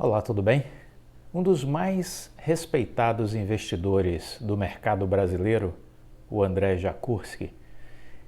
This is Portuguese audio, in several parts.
Olá, tudo bem? Um dos mais respeitados investidores do mercado brasileiro, o André Jakurski,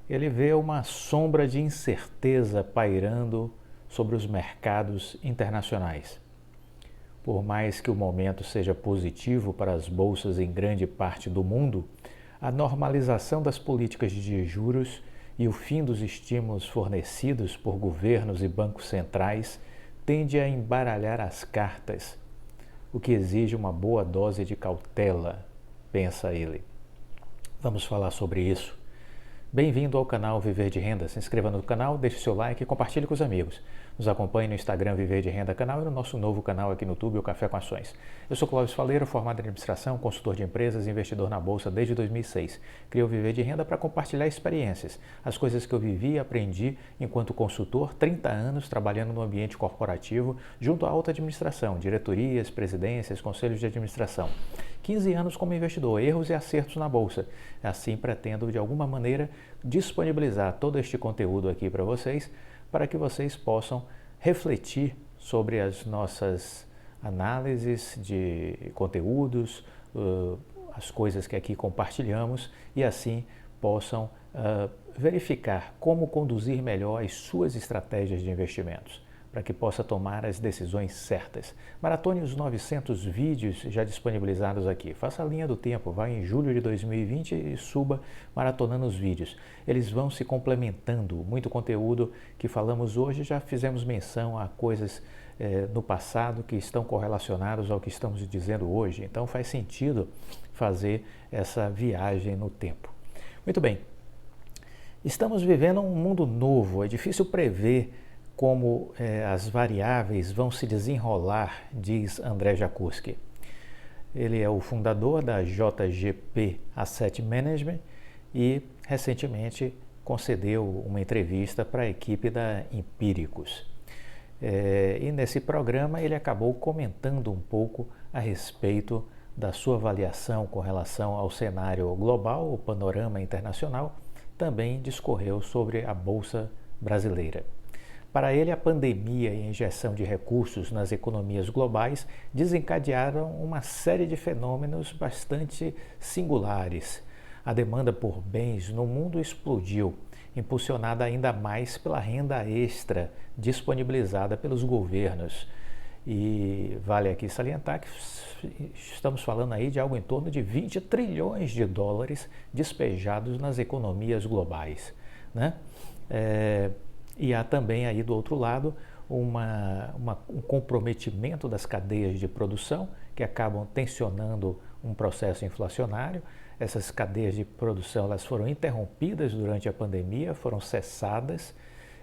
ele vê uma sombra de incerteza pairando sobre os mercados internacionais. Por mais que o momento seja positivo para as bolsas em grande parte do mundo, a normalização das políticas de juros e o fim dos estímulos fornecidos por governos e bancos centrais tende a embaralhar as cartas, o que exige uma boa dose de cautela, pensa ele. Vamos falar sobre isso. Bem-vindo ao canal Viver de Renda. Se inscreva no canal, deixe seu like e compartilhe com os amigos. Nos acompanhe no Instagram Viver de Renda Canal e no nosso novo canal aqui no YouTube, o Café com Ações. Eu sou Clóvis Faleiro, formado em administração, consultor de empresas e investidor na Bolsa desde 2006. Criei o Viver de Renda para compartilhar experiências, as coisas que eu vivi e aprendi enquanto consultor, 30 anos trabalhando no ambiente corporativo, junto à alta administração, diretorias, presidências, conselhos de administração. 15 anos como investidor, erros e acertos na Bolsa. Assim, pretendo, de alguma maneira, disponibilizar todo este conteúdo aqui para vocês, para que vocês possam refletir sobre as nossas análises de conteúdos, as coisas que aqui compartilhamos e assim possam verificar como conduzir melhor as suas estratégias de investimentos, para que possa tomar as decisões certas. Maratone os 900 vídeos já disponibilizados aqui. Faça a linha do tempo, vá em julho de 2020 e suba maratonando os vídeos. Eles vão se complementando. Muito conteúdo que falamos hoje, já fizemos menção a coisas no passado que estão correlacionados ao que estamos dizendo hoje. Então faz sentido fazer essa viagem no tempo. Muito bem. Estamos vivendo um mundo novo. É difícil prever como as variáveis vão se desenrolar, diz André Jakurski. Ele é o fundador da JGP Asset Management e recentemente concedeu uma entrevista para a equipe da Empíricos. E nesse programa ele acabou comentando um pouco a respeito da sua avaliação com relação ao cenário global, o panorama internacional, também discorreu sobre a Bolsa brasileira. Para ele, a pandemia e a injeção de recursos nas economias globais desencadearam uma série de fenômenos bastante singulares. A demanda por bens no mundo explodiu, impulsionada ainda mais pela renda extra disponibilizada pelos governos. E vale aqui salientar que estamos falando aí de algo em torno de 20 trilhões de dólares despejados nas economias globais, né? E há também aí do outro lado um comprometimento das cadeias de produção que acabam tensionando um processo inflacionário. Essas cadeias de produção elas foram interrompidas durante a pandemia, foram cessadas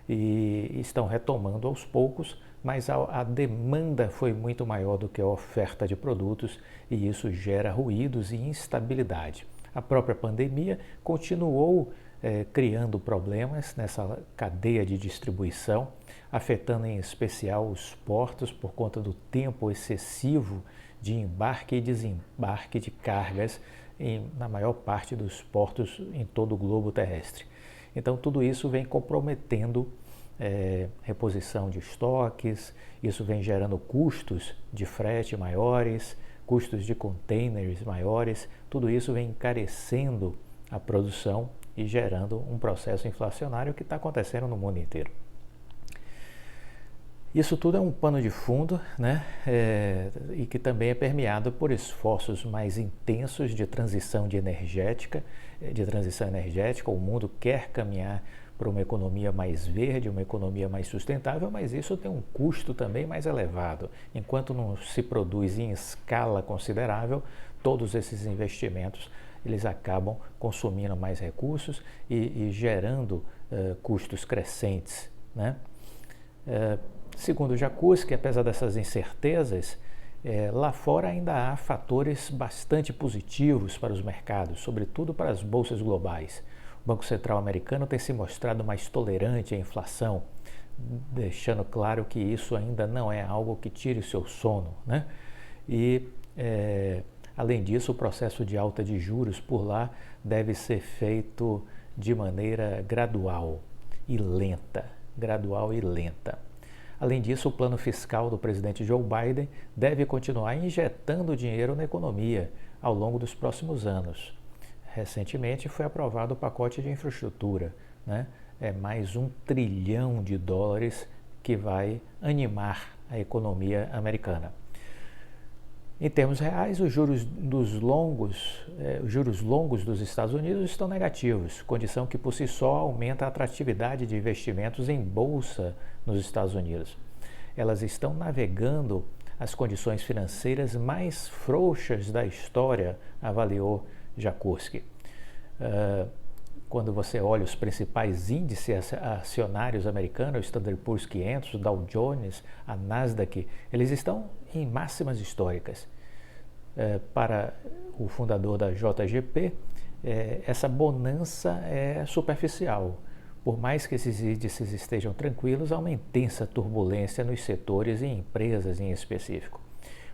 e estão retomando aos poucos, mas a demanda foi muito maior do que a oferta de produtos e isso gera ruídos e instabilidade. A própria pandemia continuou criando problemas nessa cadeia de distribuição, afetando em especial os portos por conta do tempo excessivo de embarque e desembarque de cargas na maior parte dos portos em todo o globo terrestre. Então tudo isso vem comprometendo reposição de estoques, isso vem gerando custos de frete maiores, custos de containers maiores, tudo isso vem encarecendo a produção e gerando um processo inflacionário que está acontecendo no mundo inteiro. Isso tudo é um pano de fundo, né? E que também é permeado por esforços mais intensos de transição energética. O mundo quer caminhar para uma economia mais verde, uma economia mais sustentável, mas isso tem um custo também mais elevado. Enquanto não se produz em escala considerável, todos esses investimentos eles acabam consumindo mais recursos e gerando custos crescentes, né? Segundo Jakurski, apesar dessas incertezas, lá fora ainda há fatores bastante positivos para os mercados, sobretudo para as bolsas globais. O Banco Central americano tem se mostrado mais tolerante à inflação, deixando claro que isso ainda não é algo que tire o seu sono, né? Além disso, o processo de alta de juros por lá deve ser feito de maneira gradual e lenta. Além disso, o plano fiscal do presidente Joe Biden deve continuar injetando dinheiro na economia ao longo dos próximos anos. Recentemente foi aprovado o pacote de infraestrutura, né? É mais $1 trilhão que vai animar a economia americana. Em termos reais, os juros longos dos Estados Unidos estão negativos, condição que por si só aumenta a atratividade de investimentos em bolsa nos Estados Unidos. Elas estão navegando as condições financeiras mais frouxas da história, avaliou Jakurski. Quando você olha os principais índices acionários americanos, o Standard Poor's 500, o Dow Jones, a Nasdaq, eles estão em máximas históricas. Para o fundador da JGP, essa bonança é superficial. Por mais que esses índices estejam tranquilos, há uma intensa turbulência nos setores e empresas em específico.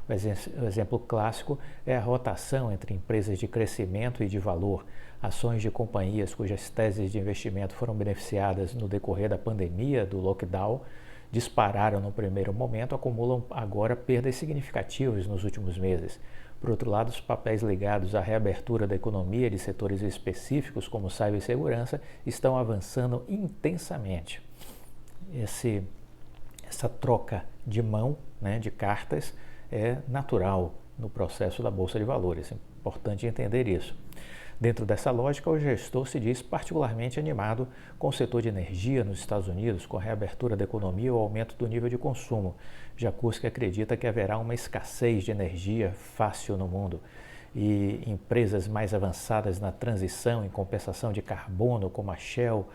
O exemplo clássico é a rotação entre empresas de crescimento e de valor. Ações de companhias cujas teses de investimento foram beneficiadas no decorrer da pandemia do lockdown dispararam no primeiro momento, acumulam agora perdas significativas nos últimos meses. Por outro lado, os papéis ligados à reabertura da economia de setores específicos, como cibersegurança, estão avançando intensamente. Essa troca de mão, né, de cartas, é natural no processo da Bolsa de Valores. É importante entender isso. Dentro dessa lógica, o gestor se diz particularmente animado com o setor de energia nos Estados Unidos, com a reabertura da economia e o aumento do nível de consumo. Jakurski acredita que haverá uma escassez de energia fácil no mundo e empresas mais avançadas na transição em compensação de carbono, como a Shell,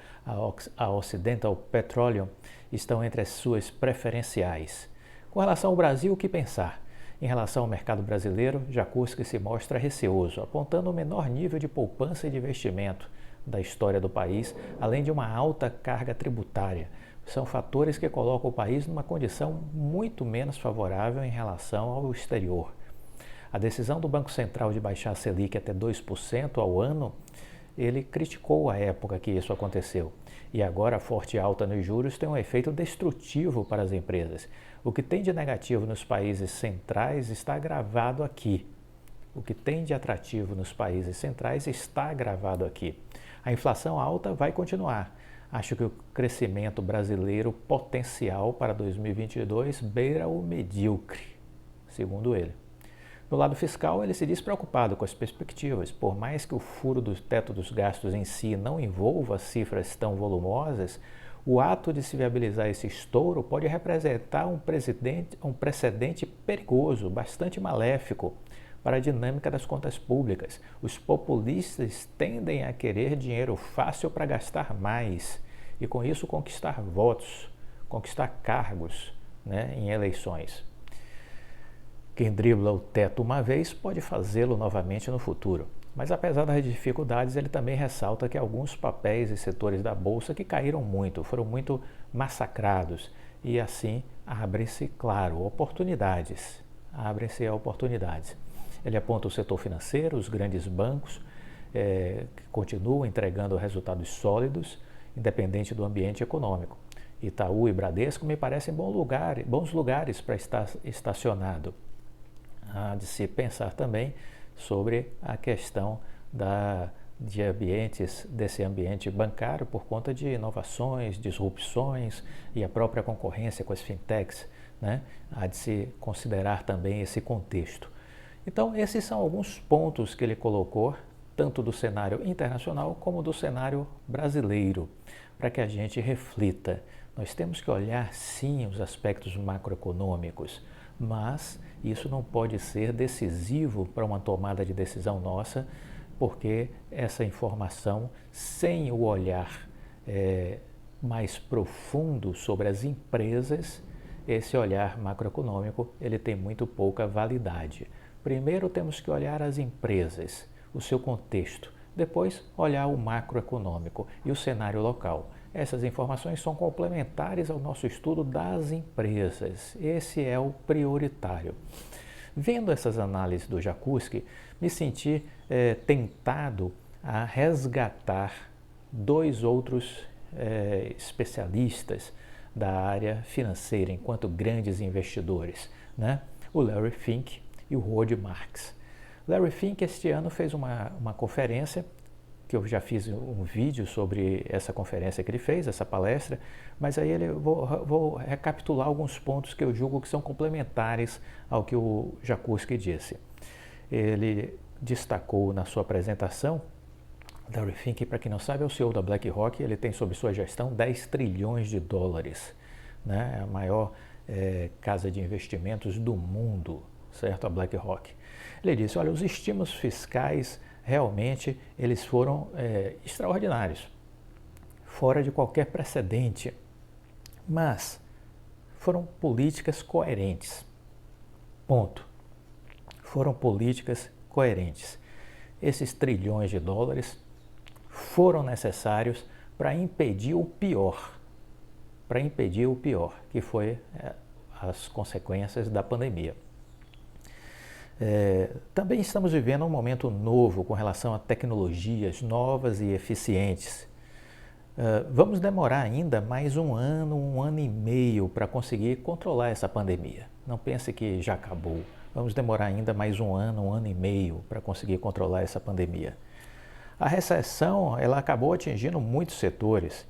a Occidental Petroleum, estão entre as suas preferenciais. Com relação ao Brasil, o que pensar? Em relação ao mercado brasileiro, Jakurski se mostra receoso, apontando o menor nível de poupança e de investimento da história do país, além de uma alta carga tributária. São fatores que colocam o país numa condição muito menos favorável em relação ao exterior. A decisão do Banco Central de baixar a Selic até 2% ao ano, ele criticou a época que isso aconteceu. E agora a forte alta nos juros tem um efeito destrutivo para as empresas. O que tem de negativo nos países centrais está agravado aqui. O que tem de atrativo nos países centrais está agravado aqui. A inflação alta vai continuar. Acho que o crescimento brasileiro potencial para 2022 beira o medíocre, segundo ele. No lado fiscal, ele se diz preocupado com as perspectivas. Por mais que o furo do teto dos gastos em si não envolva cifras tão volumosas, o ato de se viabilizar esse estouro pode representar um precedente perigoso, bastante maléfico para a dinâmica das contas públicas. Os populistas tendem a querer dinheiro fácil para gastar mais e, com isso, conquistar votos, conquistar cargos, né, em eleições. Quem dribla o teto uma vez pode fazê-lo novamente no futuro. Mas apesar das dificuldades, ele também ressalta que alguns papéis e setores da Bolsa que caíram muito, foram muito massacrados e assim abrem-se, claro, oportunidades. Abrem-se oportunidades. Ele aponta o setor financeiro, os grandes bancos, que continuam entregando resultados sólidos, independente do ambiente econômico. Itaú e Bradesco me parecem bons lugares para estar estacionado. Há de se pensar também sobre a questão desse ambiente bancário por conta de inovações, disrupções e a própria concorrência com as fintechs, né? Há de se considerar também esse contexto. Então, esses são alguns pontos que ele colocou, tanto do cenário internacional como do cenário brasileiro, para que a gente reflita. Nós temos que olhar, sim, os aspectos macroeconômicos, mas isso não pode ser decisivo para uma tomada de decisão nossa, porque essa informação, sem o olhar mais profundo sobre as empresas, esse olhar macroeconômico, ele tem muito pouca validade. Primeiro temos que olhar as empresas, o seu contexto, depois olhar o macroeconômico e o cenário local. Essas informações são complementares ao nosso estudo das empresas. Esse é o prioritário. Vendo essas análises do Jakurski, me senti tentado a resgatar dois outros especialistas da área financeira enquanto grandes investidores, né? O Larry Fink e o Howard Marks. Larry Fink este ano fez uma conferência, que eu já fiz um vídeo sobre essa conferência que ele fez, essa palestra, mas aí vou recapitular alguns pontos que eu julgo que são complementares ao que o Jacuski disse. Ele destacou na sua apresentação, Larry Fink, para quem não sabe, é o CEO da BlackRock, ele tem sob sua gestão 10 trilhões de dólares, né? É a maior casa de investimentos do mundo, certo? A BlackRock. Ele disse, olha, os estímulos fiscais realmente eles foram extraordinários, fora de qualquer precedente, mas foram políticas coerentes, ponto. Foram políticas coerentes. Esses trilhões de dólares foram necessários para impedir o pior, que foi as consequências da pandemia. Também estamos vivendo um momento novo com relação a tecnologias novas e eficientes. Vamos demorar ainda mais um ano e meio para conseguir controlar essa pandemia. Não pense que já acabou. Vamos demorar ainda mais um ano e meio para conseguir controlar essa pandemia. A recessão, ela acabou atingindo muitos setores,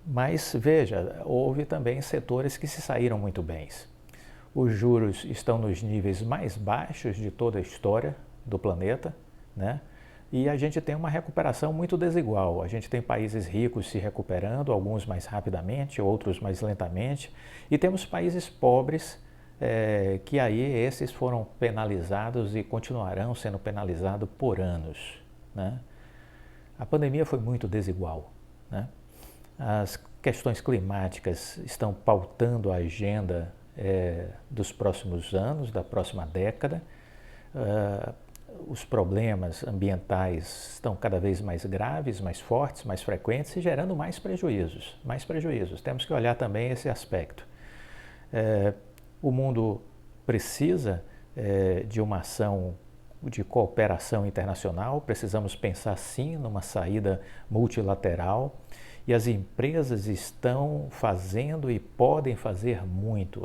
mas veja, houve também setores que se saíram muito bem. Os juros estão nos níveis mais baixos de toda a história do planeta, né? E a gente tem uma recuperação muito desigual. A gente tem países ricos se recuperando, alguns mais rapidamente, outros mais lentamente, e temos países pobres que aí esses foram penalizados e continuarão sendo penalizados por anos, né? A pandemia foi muito desigual, né? As questões climáticas estão pautando a agenda dos próximos anos, da próxima década. Os problemas ambientais estão cada vez mais graves, mais fortes, mais frequentes e gerando mais prejuízos, mais prejuízos. Temos que olhar também esse aspecto. O mundo precisa de uma ação de cooperação internacional, precisamos pensar sim numa saída multilateral e as empresas estão fazendo e podem fazer muito,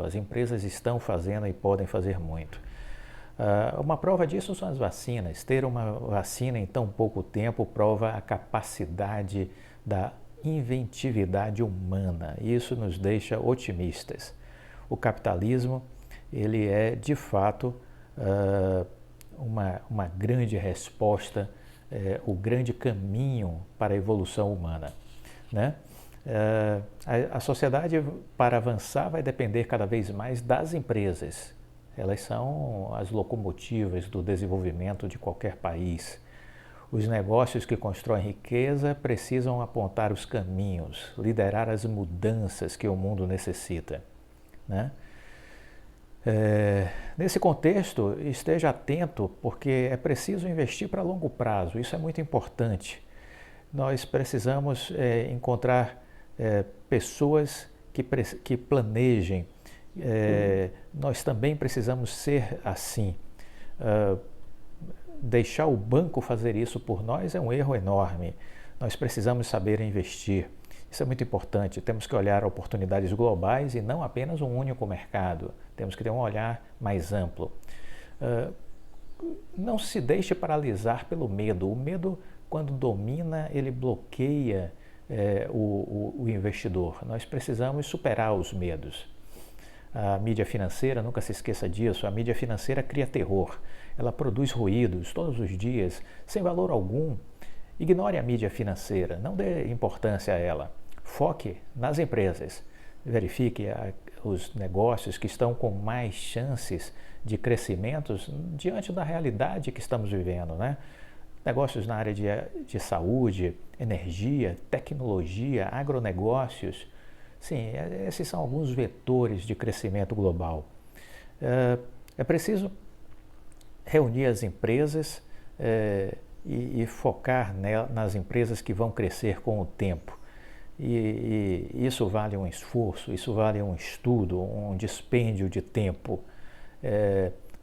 uma prova disso são as vacinas. Ter uma vacina em tão pouco tempo prova a capacidade da inventividade humana e isso nos deixa otimistas. O capitalismo, ele é de fato uma grande resposta, o grande caminho para a evolução humana, né? A sociedade, para avançar, vai depender cada vez mais das empresas. Elas são as locomotivas do desenvolvimento de qualquer país. Os negócios que constroem riqueza precisam apontar os caminhos, liderar as mudanças que o mundo necessita, né? Nesse contexto, esteja atento, porque é preciso investir para longo prazo, isso é muito importante. Nós precisamos encontrar pessoas que planejem. Nós também precisamos ser assim. Deixar o banco fazer isso por nós é um erro enorme. Nós precisamos saber investir. Isso é muito importante. Temos que olhar oportunidades globais e não apenas um único mercado. Temos que ter um olhar mais amplo. Não se deixe paralisar pelo medo. O medo, quando domina, ele bloqueia o investidor. Nós precisamos superar os medos. A mídia financeira, nunca se esqueça disso, a mídia financeira cria terror. Ela produz ruídos todos os dias, sem valor algum. Ignore a mídia financeira, não dê importância a ela. Foque nas empresas. Verifique os negócios que estão com mais chances de crescimentos diante da realidade que estamos vivendo, né? Negócios na área de saúde, energia, tecnologia, agronegócios. Sim, esses são alguns vetores de crescimento global. É preciso reunir as empresas e focar nas empresas que vão crescer com o tempo. E isso vale um esforço, isso vale um estudo, um dispêndio de tempo.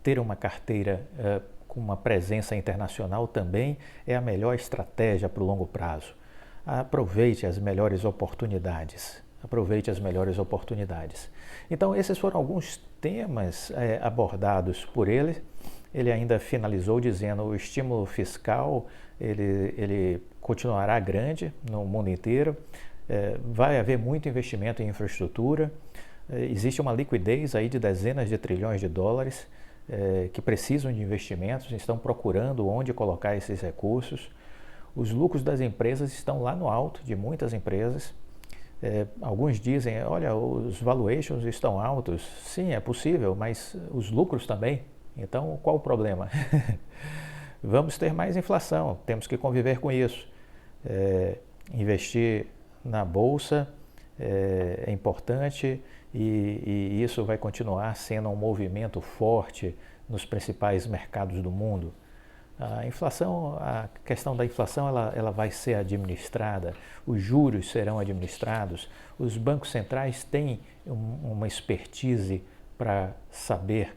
Ter uma carteira com uma presença internacional também é a melhor estratégia para o longo prazo. Aproveite as melhores oportunidades. aproveite as melhores oportunidades. Então, esses foram alguns temas abordados por ele. Ele ainda finalizou dizendo que o estímulo fiscal ele continuará grande no mundo inteiro, vai haver muito investimento em infraestrutura, existe uma liquidez aí de dezenas de trilhões de dólares que precisam de investimentos, estão procurando onde colocar esses recursos. Os lucros das empresas estão lá no alto, de muitas empresas. Alguns dizem, olha, os valuations estão altos. Sim, é possível, mas os lucros também. Então, qual o problema? Vamos ter mais inflação, temos que conviver com isso. Investir na bolsa é importante e isso vai continuar sendo um movimento forte nos principais mercados do mundo. A questão da inflação ela vai ser administrada, os juros serão administrados, os bancos centrais têm uma expertise para saber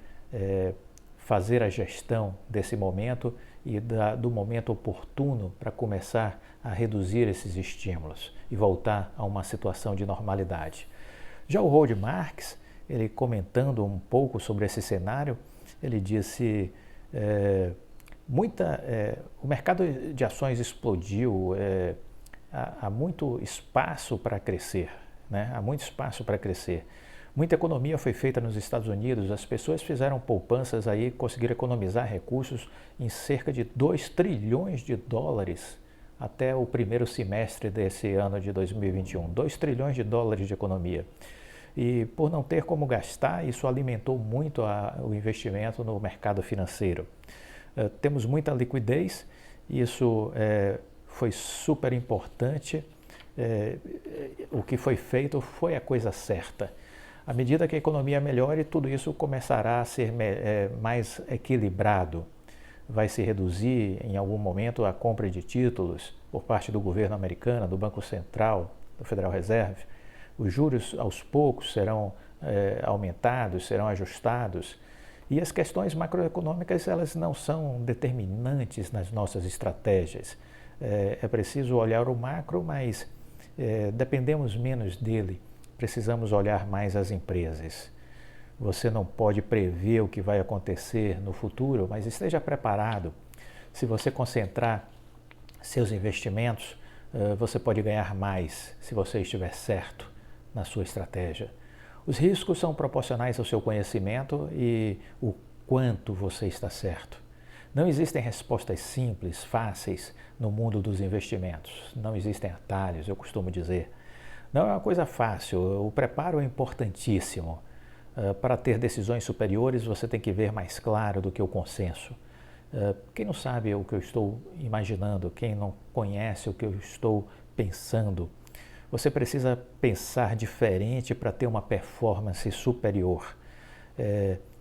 fazer a gestão desse momento e do momento oportuno para começar a reduzir esses estímulos e voltar a uma situação de normalidade. Já o Howard Marks, ele comentando um pouco sobre esse cenário, ele disse o mercado de ações explodiu, há muito espaço para crescer, né? Há muito espaço para crescer. Muita economia foi feita nos Estados Unidos, as pessoas fizeram poupanças aí, conseguiram economizar recursos em cerca de 2 trilhões de dólares até o primeiro semestre desse ano de 2021, 2 trilhões de dólares de economia. E por não ter como gastar, isso alimentou muito o investimento no mercado financeiro. Temos muita liquidez, isso foi super importante, o que foi feito foi a coisa certa. À medida que a economia melhore, tudo isso começará a ser mais equilibrado. Vai se reduzir em algum momento a compra de títulos por parte do governo americano, do Banco Central, do Federal Reserve. Os juros aos poucos serão aumentados, serão ajustados. E as questões macroeconômicas elas não são determinantes nas nossas estratégias. É preciso olhar o macro, mas dependemos menos dele. Precisamos olhar mais as empresas. Você não pode prever o que vai acontecer no futuro, mas esteja preparado. Se você concentrar seus investimentos, você pode ganhar mais se você estiver certo na sua estratégia. Os riscos são proporcionais ao seu conhecimento e o quanto você está certo. Não existem respostas simples, fáceis no mundo dos investimentos. Não existem atalhos, eu costumo dizer. Não é uma coisa fácil, o preparo é importantíssimo. Para ter decisões superiores, você tem que ver mais claro do que o consenso. Quem não sabe o que eu estou imaginando, quem não conhece o que eu estou pensando, você precisa pensar diferente para ter uma performance superior.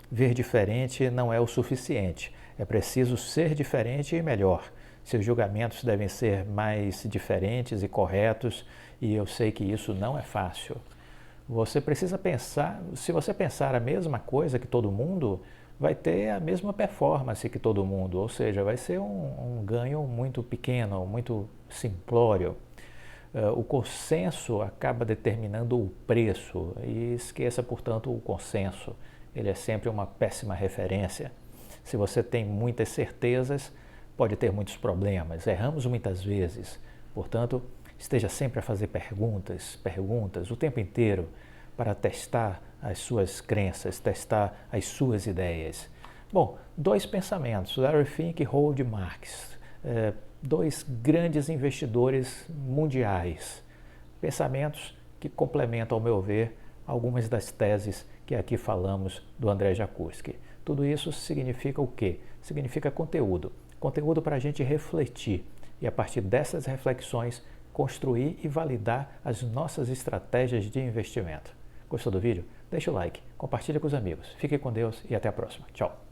Ver diferente não é o suficiente, é preciso ser diferente e melhor. Seus julgamentos devem ser mais diferentes e corretos, e eu sei que isso não é fácil. Você precisa pensar, se você pensar a mesma coisa que todo mundo, vai ter a mesma performance que todo mundo, ou seja, vai ser um ganho muito pequeno, muito simplório. O consenso acaba determinando o preço e esqueça, portanto, o consenso. Ele é sempre uma péssima referência. Se você tem muitas certezas, pode ter muitos problemas. Erramos muitas vezes. Portanto, esteja sempre a fazer perguntas o tempo inteiro para testar as suas crenças, testar as suas ideias. Bom, 2 pensamentos, Larry Fink e Howard Marks, 2 grandes investidores mundiais. Pensamentos que complementam, ao meu ver, algumas das teses que aqui falamos do André Jakuski. Tudo isso significa o quê? Significa conteúdo. Conteúdo para a gente refletir e, a partir dessas reflexões, construir e validar as nossas estratégias de investimento. Gostou do vídeo? Deixa o like, compartilha com os amigos. Fique com Deus e até a próxima. Tchau!